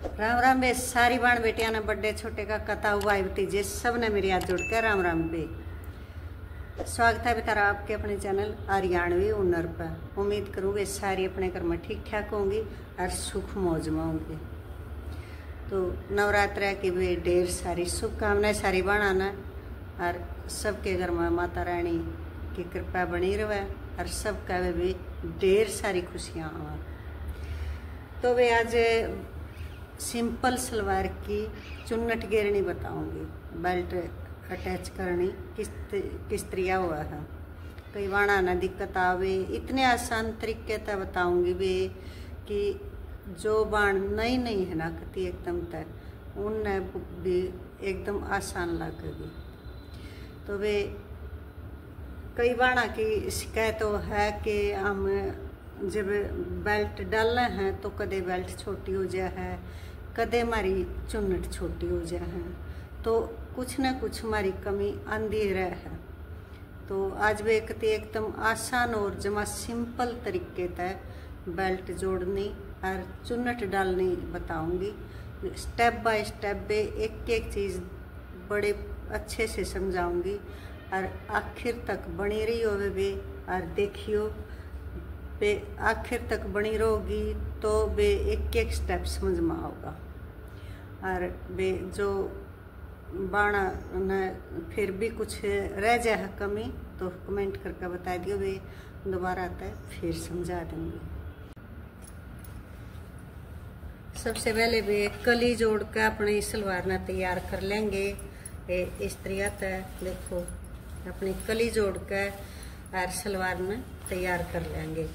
राम राम बे सारी बाण बेटिया ने बर्थडे छोटे का कथा हुआ भतीजे सब ने मेरी हाथ जोड़ के राम राम बे। स्वागत है बेतारा आपके अपने चैनल हरियाणवी हुनर पर। उम्मीद करूँ वे सारी अपने घर में ठीक ठाक होंगी और सुख मौज में होंगी। तो नवरात्रा की भी ढेर सारी शुभकामनाएं सारी बाणाना और सबके घर में माता रानी की कृपा बनी रहे और सबका वे भी ढेर सारी खुशियाँ आवा। तो वे आज सिंपल सलवार की चुन्नट घेरनी बताऊंगी, बेल्ट अटैच करनी किस तरीका हुआ है। कई बाणा ना दिक्कत आवे, इतने आसान तरीके तक बताऊंगी वे कि जो बाण नहीं है ना कती एकदम तक उनने भी एकदम आसान लगेगी। तो वे कई बाणा की शिकायत तो है कि हम जब बेल्ट डालना है तो कदे बेल्ट छोटी हो जाए है, कदे हमारी चुन्नट छोटी हो जाए है, तो कुछ न कुछ हमारी कमी आंधी रह है। तो आज वे एकदम आसान और जमा सिंपल तरीके तक बेल्ट जोड़नी और चुन्नट डालनी बताऊंगी। स्टेप बाय स्टेप वे एक एक चीज़ बड़े अच्छे से समझाऊंगी और आखिर तक बनी रही हो वे और देखियो वे आखिर तक बनी रहोगी तो वे एक एक स्टेप समझ में आओगा। और वे जो बाणा न फिर भी कुछ रह जाए कमी तो कमेंट करके बता दियो, वे दोबारा आता है फिर समझा देंगे। सबसे पहले वे कली जोड़ कर अपनी सलवार न तैयार कर लेंगे। इस तरह तक देखो अपनी कली जोड़ कर और सलवार न तैयार कर लेंगे।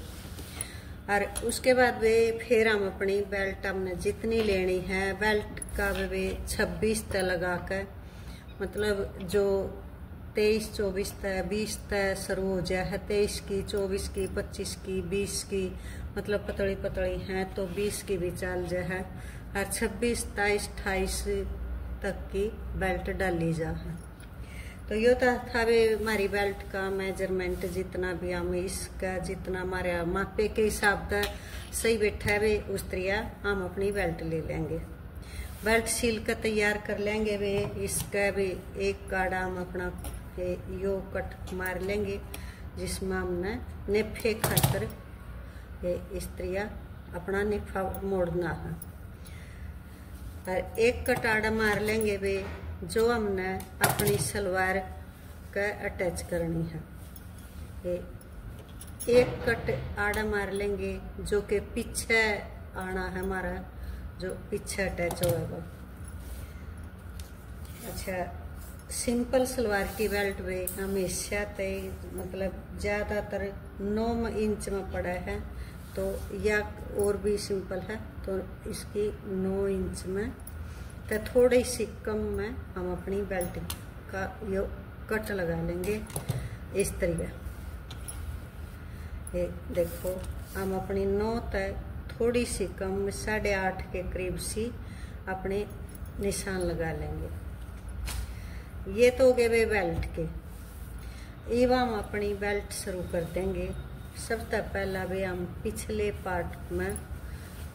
और उसके बाद वे फिर हम अपनी बेल्ट हमने जितनी लेनी है बेल्ट का वे 26 तक लगा कर, मतलब जो 23, 24 तक 20 तक शुरू हो जाए है, 23 की, 24 की, 25 की, 20 की, मतलब पतली पतली हैं तो 20 की भी चल जाए है और 26, 27, 28 तक की बेल्ट डाली जा है। तो यो था वे हमारी बेल्ट का मेजरमेंट, जितना भी हम इसका जितना हमारे मापे के हिसाब का सही बैठा है वे उस तरह हम अपनी बेल्ट ले लेंगे। बेल्ट सील कर तैयार कर लेंगे वे। इसका भी एक गाड़ा हम अपना यो कट मार लेंगे जिसमें हमने नेफे खातर इस तरह अपना नेफा मोड़ना है। और एक कट आड़ा मार लेंगे वे जो हमने अपनी सलवार का अटैच करनी है। एक कट आड़ा मार लेंगे जो कि पीछे आना है हमारा, जो पीछे अटैच होगा। अच्छा, सिंपल सलवार की बेल्ट वे हमेशा तय मतलब ज़्यादातर 9 इंच में पड़ा है, तो या और भी सिंपल है तो इसकी 9 इंच में तो थोड़ी सी कम में हम अपनी बेल्ट का यो कट लगा लेंगे इस तरह। ये देखो हम अपनी 9 तक थोड़ी सी कम 8.5 के करीब सी अपने निशान लगा लेंगे। ये तो हो गए वे बेल्ट के। अब हम अपनी बेल्ट शुरू कर देंगे। सबसे पहला वे हम पिछले पार्ट में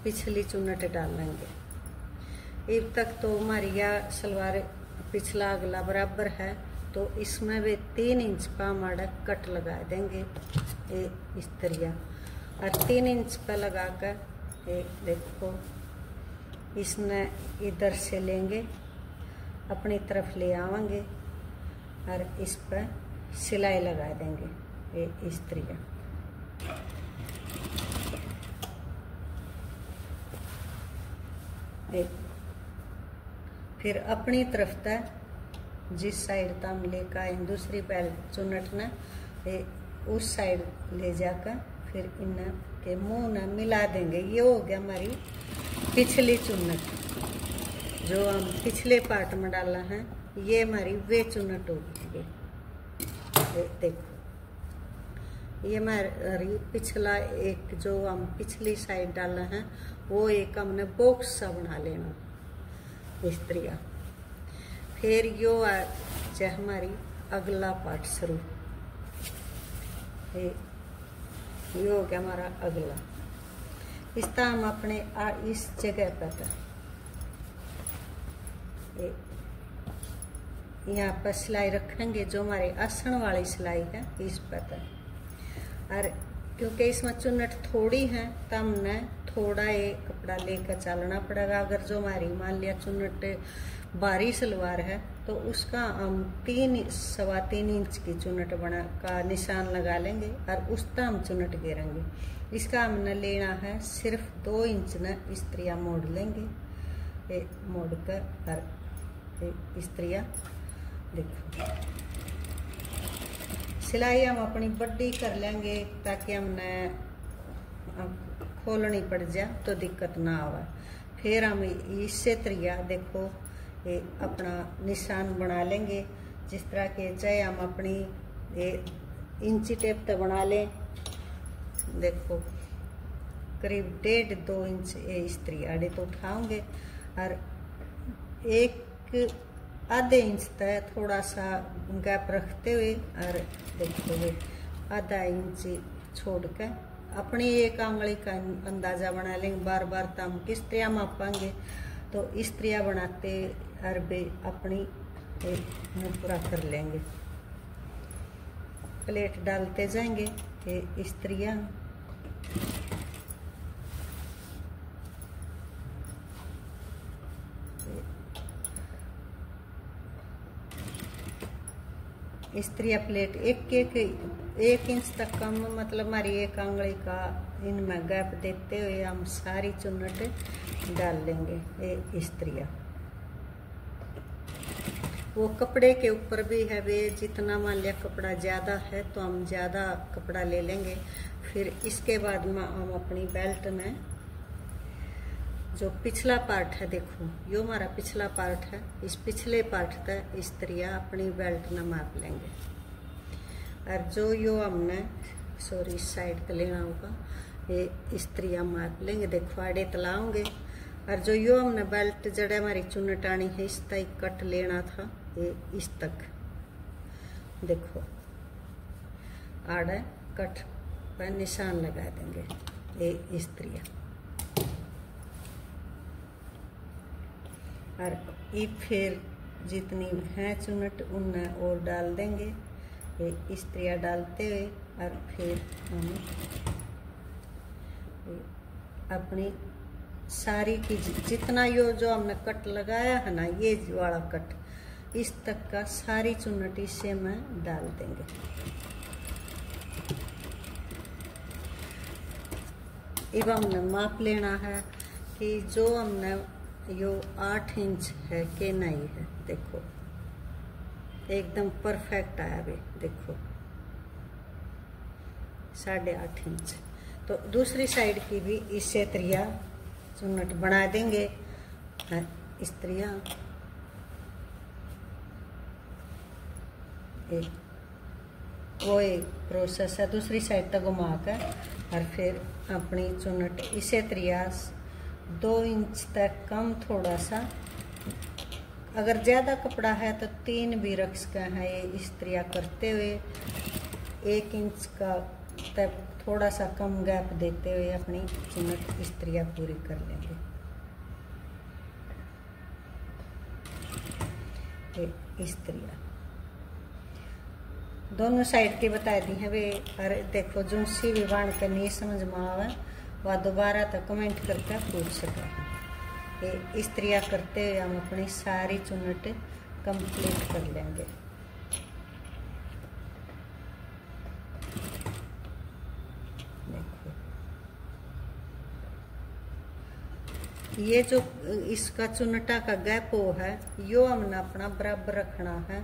पिछली चुन्नट डाल लेंगे। अब तक तो हमारी यह सलवार पिछला अगला बराबर है, तो इसमें वे 3 इंच का हमारा कट लगा देंगे इस तरह। और 3 इंच पर लगा कर देखो इसने इधर से लेंगे अपनी तरफ ले आवेंगे और इस पर सिलाई लगा देंगे इस तरह। फिर अपनी तरफ तक जिस साइड तक हम लेकर आए दूसरी बेल्ट चुन्नट ने उस साइड ले जाकर फिर इन के मुंह न मिला देंगे। ये हो गया हमारी पिछली चुन्नट जो हम पिछले पार्ट में डाला है, ये हमारी वे चुन्नट होगी। देखो ये हमारी पिछला एक जो हम पिछली साइड डाला है वो एक हमने बॉक्स सा बना लेना इस तरह। फिर यो चाहे हमारी अगला पार्ट शुरू, ये हो गया हमारा अगला। इस तरह हम अपने इस जगह पर यहाँ पर सिलाई रखेंगे जो हमारे आसन वाली सिलाई है इस पर। और क्योंकि इसमें चुन्नट थोड़ी है तो हमने थोड़ा ये कपड़ा लेकर चलना पड़ेगा। अगर जो हमारी मान लिया चुन्नट बारी सलवार है तो उसका हम 3-3.25 इंच की चुन्नट बना का निशान लगा लेंगे और उस पर हम चुन्नट घेरेंगे। इसका हमने लेना है सिर्फ 2 इंच न इस्त्रिया मोड़ लेंगे। ये मोड़ कर और इस्त्रिया देखो सिलाई हम अपनी बड़ी कर लेंगे ताकि हमने खोलनी पड़ जाए तो दिक्कत ना आवे। फिर हम इससे त्रिया देखो ये अपना निशान बना लेंगे। जिस तरह के चाहे हम अपनी ये इंची टेप तो बना लें। देखो करीब 1.5-2 इंच ये इस्त्री आड़े तो उठाओगे और 1/2 इंच तक थोड़ा सा गैप रखते हुए और देखो ½ इंच छोड़ कर अपनी एक आंगली का अंदाजा बना लेंगे। बार बार तो हम इस्त्रियाँ मापांगे तो इस्त्रियाँ बनाते और बे अपनी मुँह पूरा कर लेंगे। प्लेट डालते जाएंगे ये इस्त्रियाँ इस्त्रिया प्लेट 1 इंच तक कम मतलब हमारी एक आंगली का इनमें गैप देते हुए हम सारी चुन्नट डाल लेंगे। ये इस्त्रिया वो कपड़े के ऊपर भी है वे जितना मान लिया कपड़ा ज़्यादा है तो हम ज़्यादा कपड़ा ले लेंगे। फिर इसके बाद में हम अपनी बेल्ट में जो पिछला पार्ट है देखो यो हमारा पिछला पार्ट है। इस पिछले पार्ट तक इस्त्रिया अपनी बेल्ट में माप लेंगे और जो यो हमने इस साइड का लेना होगा ये इस्त्रिया माप लेंगे। देखो आड़े तलाओगे और जो यो हमने बेल्ट जड़े हमारी चुन्नट आनी है इस तक कट लेना था ये इस तक देखो आड़े कट पर निशान लगा देंगे ये इस्त्रिया। और ये फिर जितनी है चुन्नट उन्हें और डाल देंगे ये इस्त्रिया डालते हुए और फिर हम अपनी सारी की जितना यो जो हमने कट लगाया है ना ये वाला कट इस तक का सारी चुन्नट इससे में डाल देंगे। अब हमने माप लेना है कि जो हमने यो 8 इंच है कि नहीं है। देखो एकदम परफेक्ट आया वे देखो 8.5 इंच। तो दूसरी साइड की भी इससे त्रिया चुन्नट बना देंगे। इस्त्रिया वो एक प्रोसेस है दूसरी साइड तक घुमा कर और फिर अपनी चुन्नट इसे त्रिया 2 इंच तक कम थोड़ा सा अगर ज़्यादा कपड़ा है तो 3 भी रख सकते हैं। ये इस्त्रिया करते हुए 1 इंच का तक थोड़ा सा कम गैप देते हुए अपनी चुन्नट इस्त्रिया पूरी कर लेंगे। ये इस्त्रिया दोनों साइड की बता दी है वे। अरे देखो जो सी भी बाण कर नहीं समझ में आवे वह दोबारा तो कमेंट करके पूछ सका। ये इस्त्रिया करते हुए हम अपनी सारी चुन्नट कंप्लीट कर लेंगे। देखो ये जो इसका चुन्नटा का गैप हो है यो हमने अपना बराबर रखना है।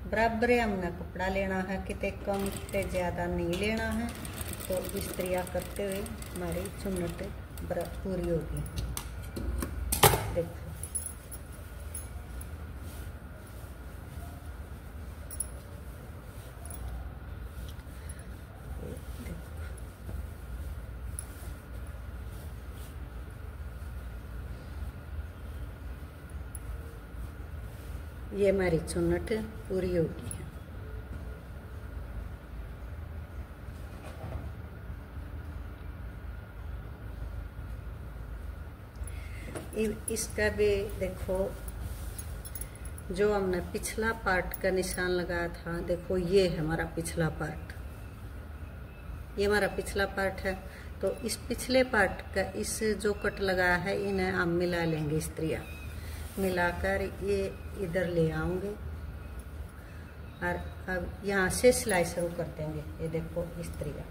बराबर हमने कपड़ा लेना है कितने कम कितने ज़्यादा नहीं लेना है। तो इस्त्रिया करते हुए हमारी चुन्नट पूरी होगी। देखो ये हमारी चुन्नट पूरी होगी। इसका भी देखो जो हमने पिछला पार्ट का निशान लगाया था, देखो ये है हमारा पिछला पार्ट, ये हमारा पिछला पार्ट है। तो इस पिछले पार्ट का इस जो कट लगाया है इन्हें हम मिला लेंगे, स्त्रियाँ मिलाकर ये इधर ले आऊंगे और अब यहाँ से सिलाई शुरू कर देंगे। ये देखो स्त्रियाँ,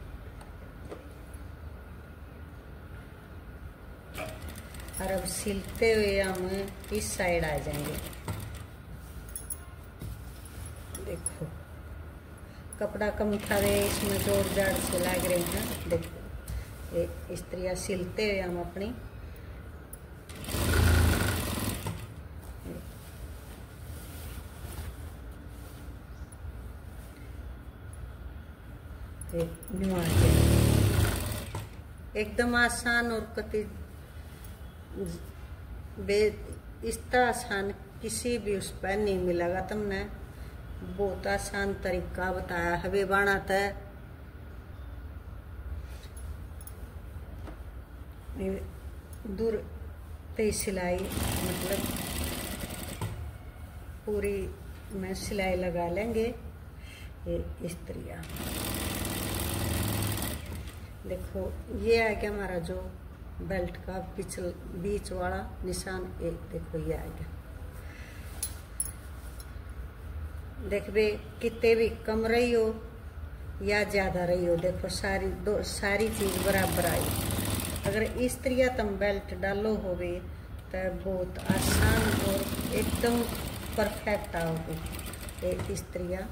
और अब सिलते हुए हम इस साइड आ जाएंगे। देखो कपड़ा कम था वे, इसमें जोड़ जाड़ से लग रहे हैं। देखो ये स्त्रियाँ सिलते हुए हम अपनी एकदम आसान और कति इतना आसान किसी भी उस पर नहीं मिलेगा। तुमने बहुत आसान तरीका बताया है वे बनाता है। दूर पे सिलाई मतलब पूरी में सिलाई लगा लेंगे। ये स्त्रियाँ देखो, ये आ गया हमारा जो बेल्ट का बीच वाला निशान। एक देखो ये आ गया। देख बे कितने भी कम रही हो या ज्यादा रही हो, देखो सारी चीज बराबर आई। अगर इस तरह तुम बेल्ट डालो होगे तो बहुत आसान और एकदम परफेक्ट आओगे। इस तरह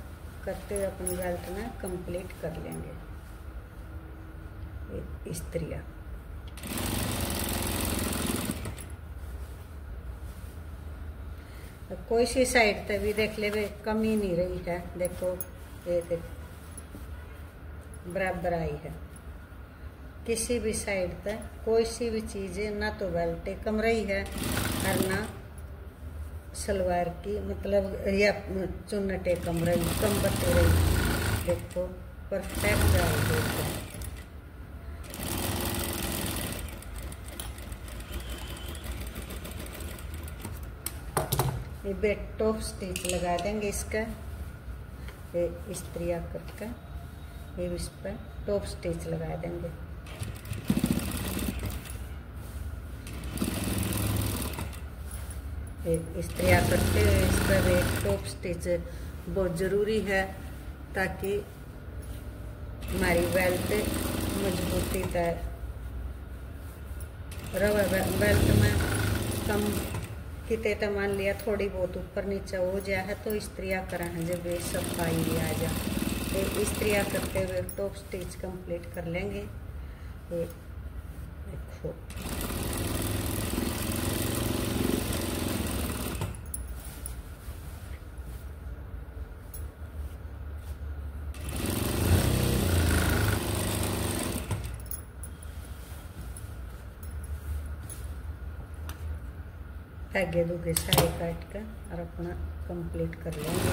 करते हुए अपनी बेल्ट में कंप्लीट कर लेंगे। इस तरह कोई सी साइड तक भी देख ले वे कमी नहीं रही है। देखो ये देखो बराबर आई है। किसी भी साइड तक कोई सी भी चीज़ ना तो बेल्ट कम रही है और ना सलवार की मतलब या चुन्नटे कम रही, कम बते रही। देखो परफेक्ट आई है। ये बेट टॉप स्टिच लगा देंगे इसका। ये इस तरह करके ये इस पर टॉप स्टिच लगा देंगे। ये इस तरह करते हुए इस पर एक टॉप स्टिच बहुत ज़रूरी है ताकि हमारी बेल्ट मजबूती तक रवे। बेल्ट में कम किते तो मान लिया थोड़ी बहुत ऊपर नीचे हो जाए है तो इस तरह करा है जब ये सफाई भी आ जाए। इस तरह करते हुए टॉप स्टिच कंप्लीट कर लेंगे। ये देखो धागे धुगे सारे काट कर और अपना कंप्लीट कर लेंगे।